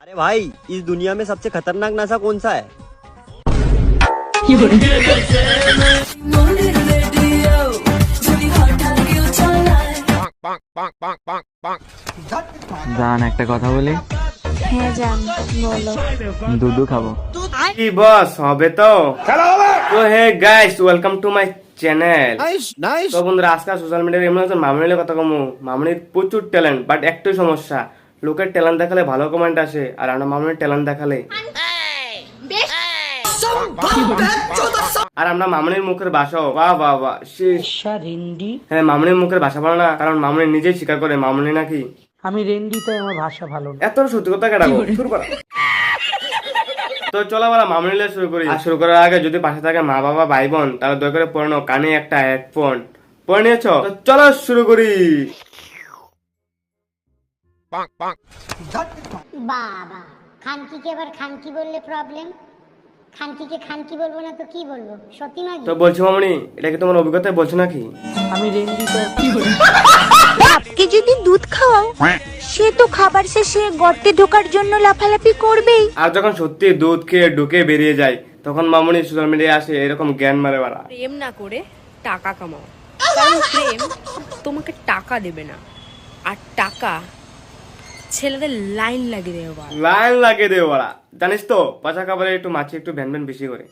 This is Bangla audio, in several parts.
अरे भाई, इस दुनिया में सबसे खतरनाक नशा कौन सा है? জান একটা কথা বলি। হ্যাঁ জান বলো। দুধু খাবো। কি বস হবে তো? তো hey guys, welcome to my channel. তো বন্ধুরা, আজকে সোশ্যাল মিডিয়ায় এমন একজন মামুনির কথা কমু। মামুনির প্রচুর ট্যালেন্ট, বাট একটাই সমস্যা, লোকের ট্যালেন্ট দেখালে ভালো কমেন্ট আসে, আর আমরা মামুনির ট্যালেন্ট দেখালে আর আমরা মামুনির মুখের ভাষাও বাহ বাহ বাহ হ্যাঁ, মামুনির মুখের ভাষা ভালো না, কারণ মামুনি নিজেই স্বীকার করে মামুনি নাকি আমি রেন্ডি, তাই আমার ভাষা ভালো না। এত সত্যি কথা কেটা শুরু করা। তো চলো বলা মামুনিলে শুরু করি। আর শুরু করার আগে যদি পাশে থাকে মা বাবা ভাই বোন, তাহলে দয়া করে পড়ানো কানে একটা হেডফোন পরে নিয়েছ। তো চলো শুরু করি। বাবা খানকিকে আবার খানকি বললে প্রবলেম। খানকিকে খানকি বলবো না তো কি বলবো? সত্যি নয় তো বলছি মামুনি, এটা কি তোমার অভিজ্ঞতায় বলছো নাকি? আমি রেন্ডি, তাই বাপকে যদি দুধ খাওয়াও, সে তো খাবার শেষে গর্তে ঢোকার জন্য লাফালাফি করবেই। আর যখন সত্যি দুধ খেয়ে ঢুকে বেরিয়ে যায়, তখন মামুনি সোশ্যাল মিডিয়ায় আসে এরকম জ্ঞান মারে বাড়া। প্রেম না করে টাকা কামাও, কারণ প্রেম তোমাকে টাকা দেবে না, আর টাকা ছেলেদের লাইন লাগিয়ে দেবে। লাইন লাগিয়ে দেবে বাড়া। জানিস তো, পচা খাবারে একটু মাছি একটু ভ্যান ভ্যান বেশি করে।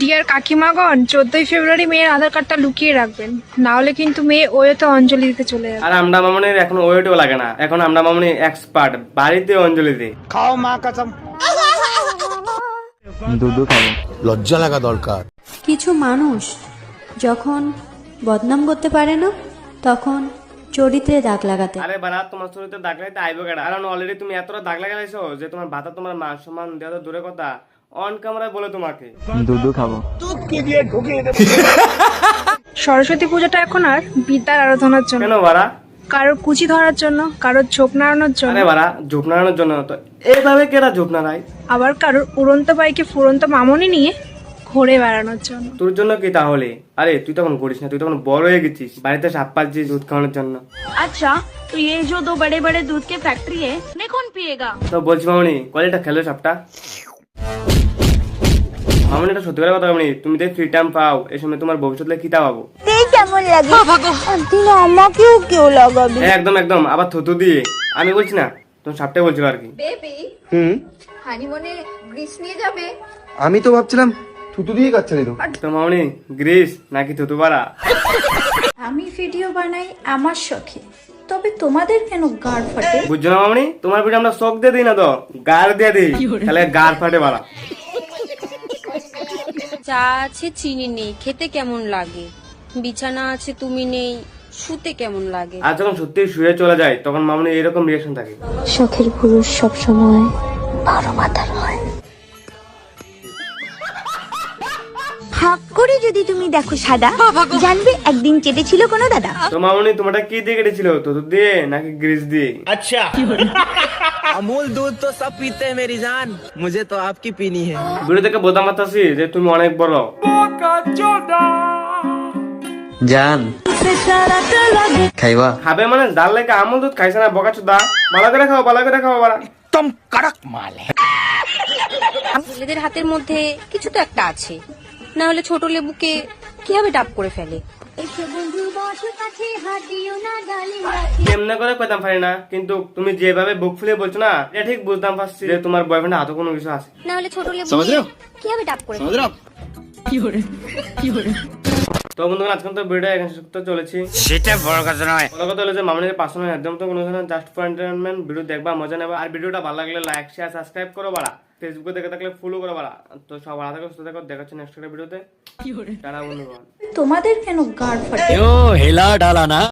ডিয়ার কাকিমাগণ, 14ই ফেব্রুয়ারি মেয়ের আধার কার্ডটা লুকিয়ে রাখবেন, না হলে কিন্তু মেয়ে ওয়েতে অঞ্জলি দিতে চলে যাবে। আর আমরা মামুনির এখন ওয়েটও লাগে না, এখন আমরা মামুনি এক্সপার্ট, বাড়িতে অঞ্জলি দিই। খাও মা কসম। দুধু খাবো। লজ্জা লাগা দরকার। কিছু মানুষ যখন বদনাম করতে পারে না, তখন চরিত্রে দাগ লাগাতে। আরে বাড়া, তোমার শরীরে দাগ লাগাইতে আইবো কেডা? কারণ অলরেডি তুমি এতটা দাগ লাগাইছো যে তোমার ভাতা তোমার মান সম্মান দেওয়া তো দূরের কথা, অন ক্যামেরায় বলে তোমাকে দুধু খাবো। সরস্বতী পূজাটা এখন আর বিদ্যার আরাধনার জন্য, কেন বাড়া? কারোর কুচি ধরার জন্য, কারোর ঝোপ নাড়ানোর জন্য, আরে বাড়া, ঝোপ নাড়ানোর জন্য। তো এইভাবে কেডা ঝোপ নাড়ায়? আবার কারোর উড়ন্ত বাইকে ফুরন্ত মামনি নিয়ে ঘুরে বেড়ানোর জন্য। তোর জন্য কি তাহলে? আরে তুই তখন করিস না, তুই তখন বড় হয়ে গেছিস, বাড়িতে সাপ পাচ্ছিস দুধ খাওয়ানোর জন্য। আচ্ছা, তো এই যে দো বড়ে বড়ে দুধ কে ফ্যাক্টরি है, मैं कौन पिएगा? তো বলছি মামনি, কলেজটা খেলো সাপটা। মামনি, এটা সত্যি করে কথা মামনি, তুমি যে ফ্রি টাইম পাও, এই সময় তোমার ভবিষ্যতে কি তা পাবো? তুই কেমন লাগে? তুই আমাকেও কেউ লাগাবি? একদম একদম, আবার থুতু দিয়ে। আমি বলছি না, তোমার সাপটাই বলছিল আর কি। হানিমুনে গ্রিস নিয়ে যাবে? আমি তো ভাবছিলাম থুতু দিয়ে কাচ্চা দিল। তো মামনি, গ্রিস নাকি থুতু পাড়া? আমি ভিডিও বানাই আমার শখে, তবে তোমাদের কেন গাড় ফাটে? বুঝছো না মামনি, তোমার ভিডিও আমরা শখ দিয়ে দিই না তো, গার দিয়ে দিই, তাহলে গার ফাটে বাড়া। চা আছে চিনি নেই, খেতে কেমন লাগে? বিছানা আছে তুমি নেই, শুতে কেমন লাগে? আর যখন সত্যি শুয়ে চলে যায়, তখন মামনি এরকম রিয়াকশন থাকে। শখের পুরুষ সবসময় 12 মাথার হয়। হাক করে যদি তুমি দেখো সাদা, জানবে একদিন চেটেছিল কোনো দাদা। তো মামনি, তোমারটা কি দিয়ে কেটেছিল, থুতু দিয়ে নাকি গ্রিস দিয়ে? আচ্ছা, अमूल दूध तो सब पीते हैं मेरी जान, मुझे तो आपकी पीनी है। ভিডিও থেকে বোঝা মারতাছি যে তুমি অনেক বড়। জান খাইবা? খাবে মানে ডাল লেগে আমল দুধ খাইছে না বকা চুদা। ভালো করে খাও, ভালো করে খাও বাড়া। तुम कड़क माल है। ছেলেদের হাতের মধ্যে কিছু তো একটা আছে, না হলে ছোট লেবুকে কিভাবে ডাব করে ফেলে? কেমনে করে কইতাম পারি না, কিন্তু তুমি যেভাবে বুক ফুলে বলছো না, এটা ঠিক বুঝতাম পারছি যে তোমার বয়ফ্রেন্ড হাতে কোনো কিছু আছে। না হলে ছোট লেবুকে কিভাবে ডাব করে ফেলে? তো বন্ধুগণ, আজকে তো ভিডিও এখানে শেষ করতে চলেছি। সেটা বড় কথা নয়। বড় কথা হলো যে মামনির পার্সোনাল একদম তো কোনো জাস্ট ফর এন্টারটেইনমেন্ট ভিডিও দেখবা, মজা নেবা। আর ভিডিওটা ভালো লাগলে লাইক শেয়ার সাবস্ক্রাইব করো বাড়া। ফেসবুকে দেখে থাকলে ফলো করো বাড়া। তো সব ভালো থাকো, সুস্থ থাকো, দেখা হচ্ছে নেক্সট একটা ভিডিওতে। টাটা বন্ধুগণ। তোমাদের কেন গাড় ফাটে? হেলা ডালা না।